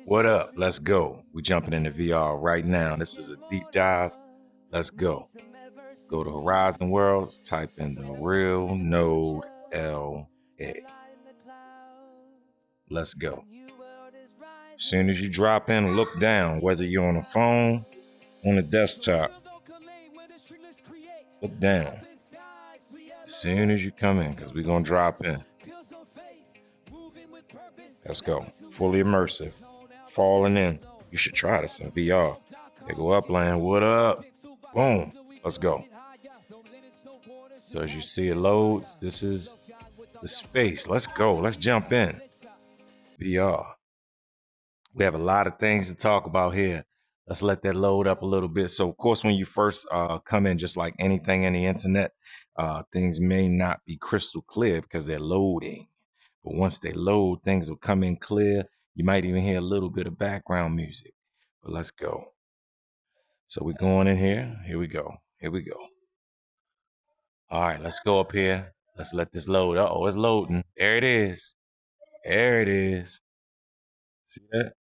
What up? Let's go. We jumping into VR right now. This is a deep dive. Let's go. Go to Horizon Worlds, type in the real node LA. Let's go. As soon as you drop in, look down, whether you're on a phone, on a desktop. Look down. As soon as you come in, because we're going to drop in. Let's go. Fully immersive. Falling in. You should try this in VR. They go Upland. What up? Boom. Let's go. So as you see it loads, this is the space. Let's go. Let's jump in. VR. We have a lot of things to talk about here. Let's let that load up a little bit. So, of course, when you first come in, just like anything in the internet, things may not be crystal clear because they're loading. But once they load, things will come in clear. You might even hear a little bit of background music. But let's go. So we're going in here. Here we go. Here we go. All right, let's go up here. Let's let this load. Uh-oh, it's loading. There it is. There it is. See that?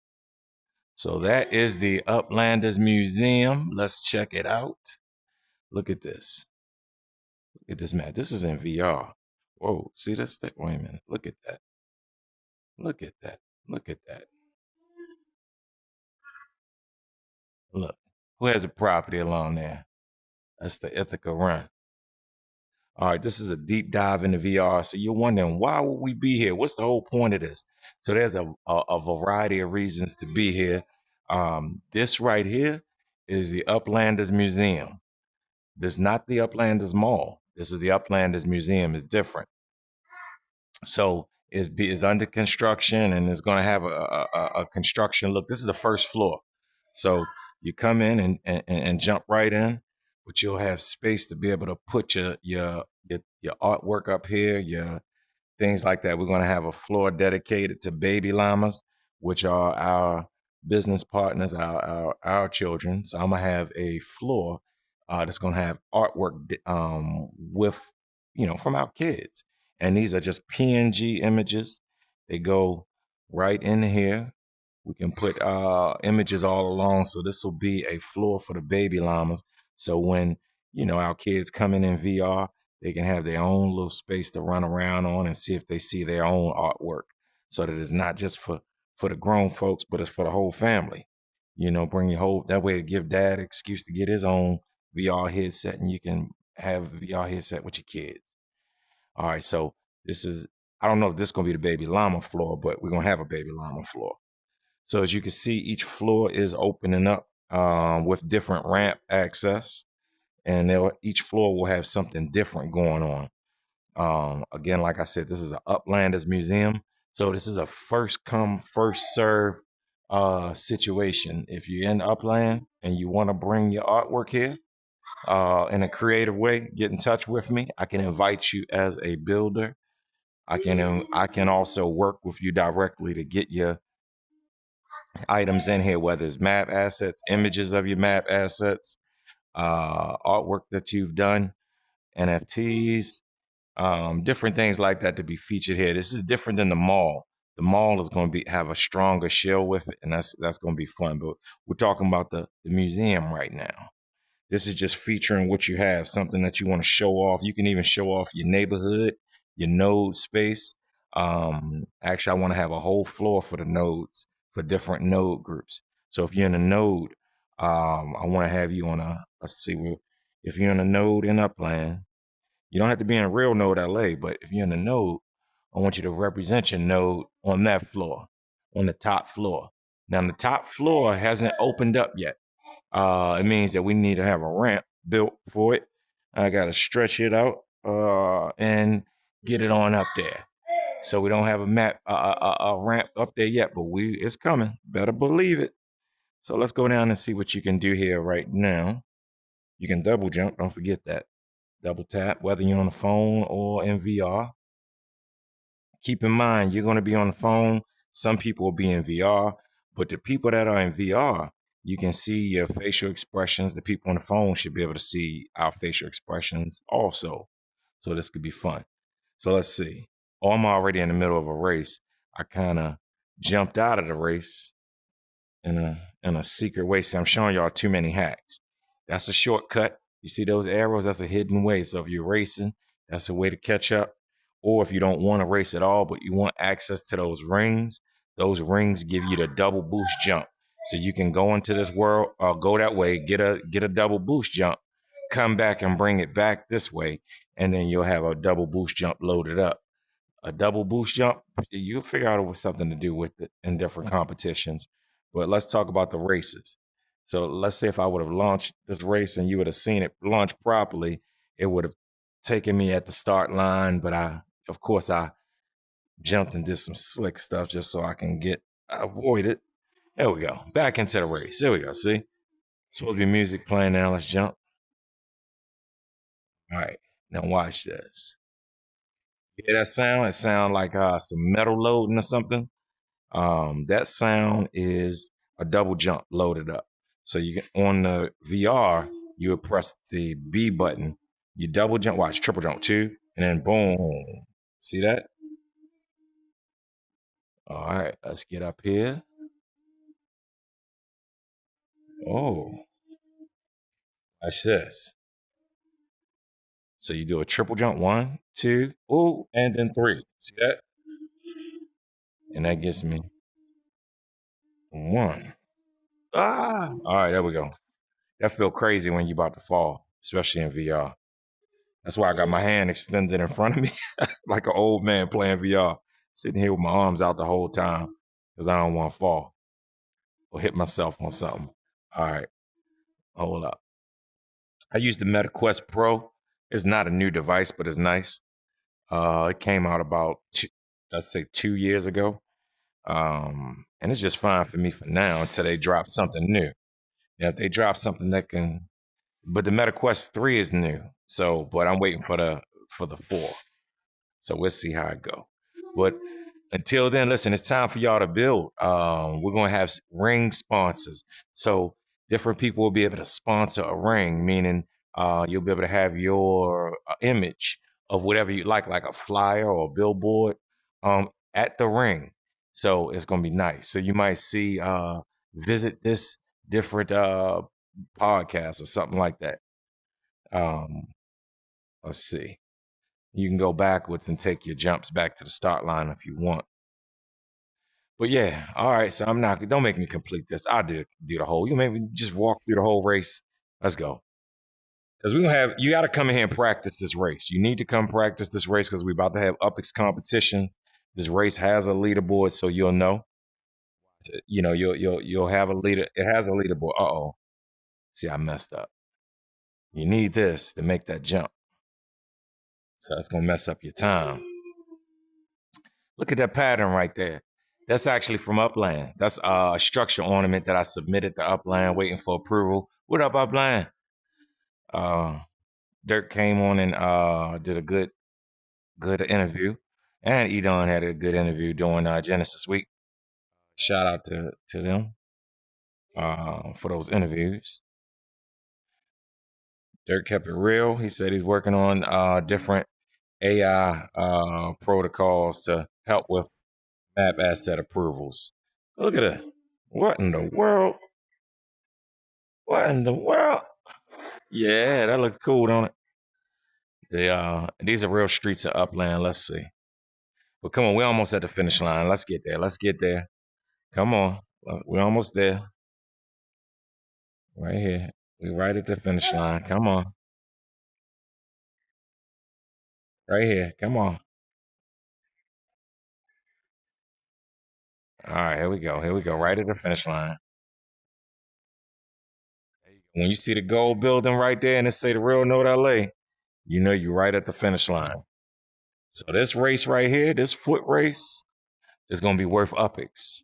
So that is the Uplanders Museum. Let's check it out. Look at this. Look at this, man. This is in VR. Whoa, see this thing? Wait a minute. Look at that. Look at that. Look at that. Look. Who has a property along there? That's the Ithaca Run. All right, this is a deep dive into VR. So you're wondering, why would we be here? What's the whole point of this? So there's a variety of reasons to be here. This right here is the Uplanders Museum. This is not the Uplanders Mall. This is the Uplanders Museum. It's different. So it's under construction and it's going to have a construction look. This is the first floor. So you come in and jump right in, but you'll have space to be able to put your artwork up here, your things like that. We're going to have a floor dedicated to baby llamas, which are our business partners, our children. So I'm going to have a floor that's going to have artwork with, from our kids. And these are just PNG images. They go right in here. We can put images all along. So this will be a floor for the baby llamas. So when, our kids come in VR, they can have their own little space to run around on and see if they see their own artwork. So that it's not just for the grown folks, but it's for the whole family. Bring your whole, that way to give dad an excuse to get his own VR headset, and you can have a VR headset with your kids. All right, so this is, I don't know if this is going to be the baby llama floor, but we're going to have a baby llama floor. So as you can see, each floor is opening up with different ramp access, and each floor will have something different going on. Again, like I said, this is an Uplanders Museum. So this is a first come, first serve situation. If you're in Upland and you want to bring your artwork here in a creative way, get in touch with me. I can invite you as a builder. I can also work with you directly to get your items in here, whether it's map assets, images of your map assets, artwork that you've done, NFTs, different things like that to be featured here. This is different than the mall. The mall is going to have a stronger shell with it, and that's going to be fun. But we're talking about the museum right now. This is just featuring what you have, something that you want to show off. You can even show off your neighborhood, your node space. Actually, I want to have a whole floor for the nodes, for different node groups. So if you're in a node, I want to have you on if you're in a node in Upland, you don't have to be in a real node LA, but if you're in a node, I want you to represent your node on that floor, on the top floor. Now, the top floor hasn't opened up yet. It means that we need to have a ramp built for it. I got to stretch it out and get it on up there. So we don't have a ramp up there yet, but it's coming. Better believe it. So let's go down and see what you can do here right now. You can double jump. Don't forget that. Double tap, whether you're on the phone or in VR. Keep in mind, you're going to be on the phone. Some people will be in VR, but the people that are in VR, you can see your facial expressions. The people on the phone should be able to see our facial expressions also. So this could be fun. So let's see. Oh, I'm already in the middle of a race. I kind of jumped out of the race in a secret way. See, I'm showing y'all too many hacks. That's a shortcut. You see those arrows? That's a hidden way. So if you're racing, that's a way to catch up. Or if you don't want to race at all, but you want access to those rings give you the double boost jump. So you can go into this world, go that way, get a double boost jump, come back and bring it back this way, and then you'll have a double boost jump loaded up. A double boost jump, you'll figure out it was something to do with it in different competitions. But let's talk about the races. So let's say if I would have launched this race and you would have seen it launch properly, it would have taken me at the start line. But of course, I jumped and did some slick stuff just so I can avoid it. There we go. Back into the race. There we go. See? It's supposed to be music playing now. Let's jump. All right. Now watch this. You hear that sound? It sounds like some metal loading or something. That sound is a double jump loaded up. So you can, on the VR, you would press the B button. You double jump, watch, triple jump 2, and then boom. See that? All right, let's get up here. Oh, watch this. So you do a triple jump, 1, 2, ooh, and then 3. See that? And that gets me 1. All right, there we go. That feel crazy when you about to fall, especially in VR. That's why I got my hand extended in front of me like an old man playing VR, sitting here with my arms out the whole time because I don't want to fall or hit myself on something. All right, hold up. I use the MetaQuest Pro. It's not a new device, but it's nice. It came out about, let's say, 2 years ago. And it's just fine for me for now until they drop something new. Now, if they drop something that can, but the MetaQuest 3 is new. So, but I'm waiting for the 4. So we'll see how it go. But until then, listen, it's time for y'all to build. We're going to have ring sponsors. So different people will be able to sponsor a ring, meaning you'll be able to have your image of whatever you like a flyer or a billboard at the ring. So it's going to be nice. So you might see, visit this different podcast or something like that. Let's see. You can go backwards and take your jumps back to the start line if you want. But yeah, all right. So don't make me complete this. I'll do the whole. You make me just walk through the whole race. Let's go. Because you got to come in here and practice this race. You need to come practice this race because we're about to have UPX competitions. This race has a leaderboard, so you'll know. You know, you'll have a leader. It has a leaderboard. Uh-oh. See, I messed up. You need this to make that jump. So it's going to mess up your time. Look at that pattern right there. That's actually from Upland. That's a structure ornament that I submitted to Upland waiting for approval. What up, Upland? Dirk came on and did a good interview. And Edon had a good interview during Genesis Week. Shout out to them for those interviews. Dirk kept it real. He said he's working on different AI protocols to help with map asset approvals. Look at it. What in the world? What in the world? Yeah, that looks cool, don't it? These are real streets of Upland. Let's see. But come on, we're almost at the finish line. Let's get there. Let's get there. Come on. We're almost there. Right here. We're right at the finish line. Come on. Right here. Come on. All right, here we go. Here we go. Right at the finish line. When you see the gold building right there and it say the Real Note LA, you know you're right at the finish line. So this race right here, this foot race, is going to be worth UPX.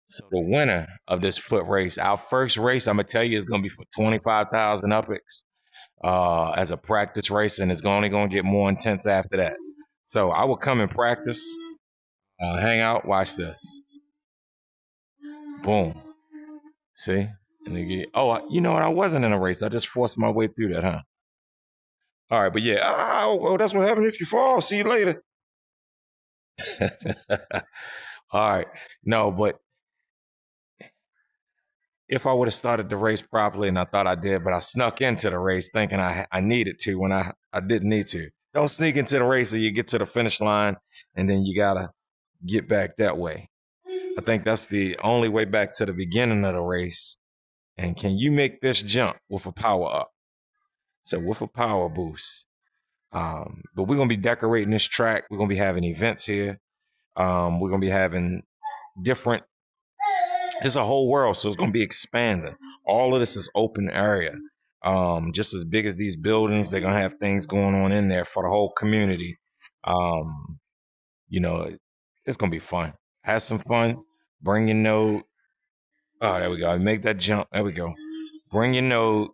So the winner of this foot race, our first race, I'm going to tell you, is going to be for 25,000 UPX as a practice race, and it's only going to get more intense after that. So I will come and practice, hang out, watch this. Boom. See? And you know what? I wasn't in a race. I just forced my way through that, huh? All right, but yeah. Oh, that's what happens if you fall. See you later. All right. No, but if I would have started the race properly, and I thought I did, but I snuck into the race thinking I needed to when I didn't need to. Don't sneak into the race or you get to the finish line and then you got to get back that way. I think that's the only way back to the beginning of the race. And can you make this jump with a power up? So with a power boost. But we're going to be decorating this track. We're going to be having events here. We're going to be having different, it's a whole world. So it's going to be expanding. All of this is open area. Just as big as these buildings, they're going to have things going on in there for the whole community. You know, it's going to be fun. Have some fun. Bring your node. Oh, there we go. Make that jump. There we go. Bring your node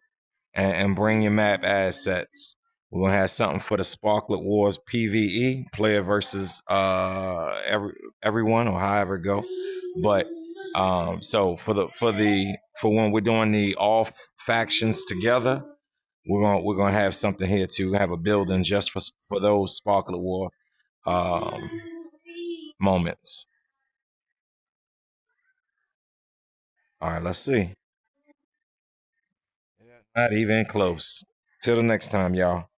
and bring your map assets. We're gonna have something for the Sparklet Wars PVE, player versus everyone or however it go. But so for when we're doing the all factions together, we're gonna have something here to have a building just for those Sparklet War moments. All right, let's see. Not even close. Till the next time, y'all.